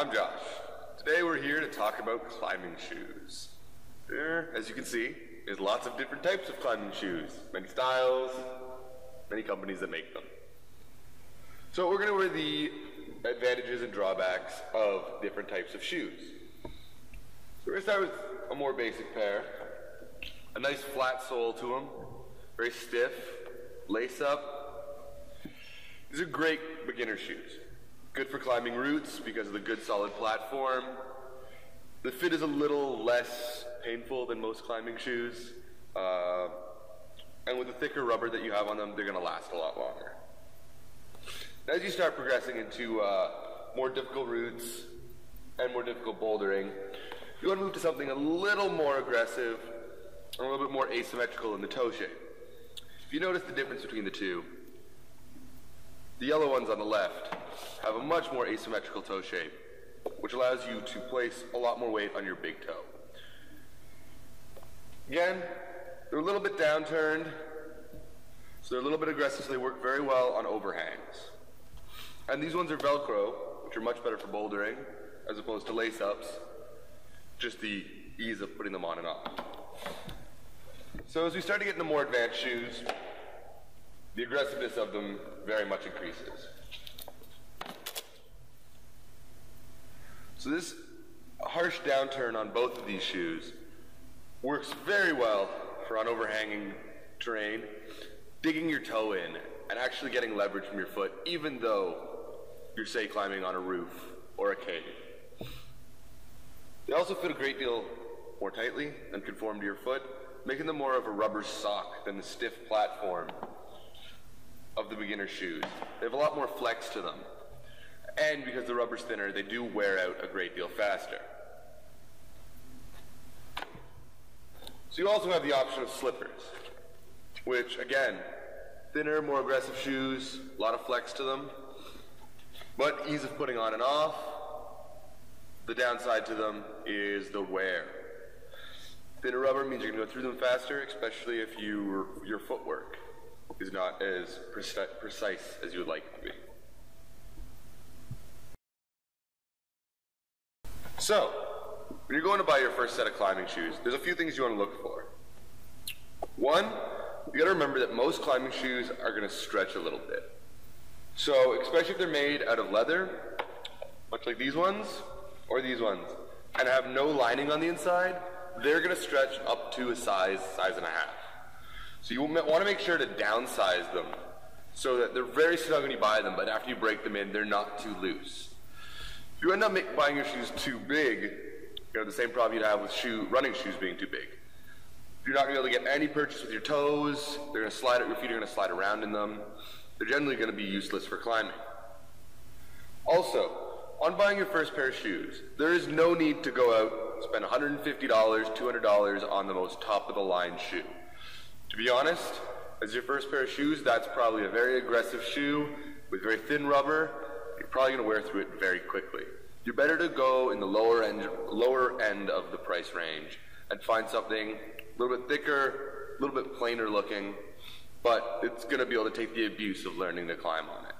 I'm Josh. Today we're here to talk about climbing shoes. There, as you can see, is lots of different types of climbing shoes. Many styles, many companies that make them. So we're going to cover the advantages and drawbacks of different types of shoes. So we're going to start with a more basic pair. A nice flat sole to them, very stiff, lace up. These are great beginner shoes. Good for climbing routes because of the good solid platform. The fit is a little less painful than most climbing shoes. And with the thicker rubber that you have on them, they're going to last a lot longer. As you start progressing into more difficult routes and more difficult bouldering, you want to move to something a little more aggressive and a little bit more asymmetrical in the toe shape. If you notice the difference between the two, the yellow ones on the left have a much more asymmetrical toe shape, which allows you to place a lot more weight on your big toe. Again, they're a little bit downturned, so they're a little bit aggressive, so they work very well on overhangs. And these ones are Velcro, which are much better for bouldering, as opposed to lace-ups, just the ease of putting them on and off. So as we start to get into more advanced shoes, the aggressiveness of them very much increases. So this harsh downturn on both of these shoes works very well for on overhanging terrain, digging your toe in and actually getting leverage from your foot, even though you're, say, climbing on a roof or a cave. They also fit a great deal more tightly and conform to your foot, making them more of a rubber sock than the stiff platform of the beginner shoes. They have a lot more flex to them. And because the rubber's thinner, they do wear out a great deal faster. So you also have the option of slippers, which again, thinner, more aggressive shoes, a lot of flex to them, but ease of putting on and off. The downside to them is the wear. Thinner rubber means you can go through them faster, especially if your footwork is not as precise as you would like it to be. So, when you're going to buy your first set of climbing shoes, there's a few things you want to look for. One, you got to remember that most climbing shoes are going to stretch a little bit. So, especially if they're made out of leather, much like these ones, or these ones, and have no lining on the inside, they're going to stretch up to a size and a half. So you want to make sure to downsize them so that they're very snug when you buy them, but after you break them in, they're not too loose. If you end up buying your shoes too big, you have the same problem you'd have with running shoes being too big. You're not going to be able to get any purchase with your toes. They're going to slide out, your feet are going to slide around in them. They're generally going to be useless for climbing. Also, on buying your first pair of shoes, there is no need to go out and spend $150, $200 on the most top-of-the-line shoe. To be honest, as your first pair of shoes, that's probably a very aggressive shoe with very thin rubber. You're probably going to wear through it very quickly. You're better to go in the lower end of the price range and find something a little bit thicker, a little bit plainer looking, but it's going to be able to take the abuse of learning to climb on it.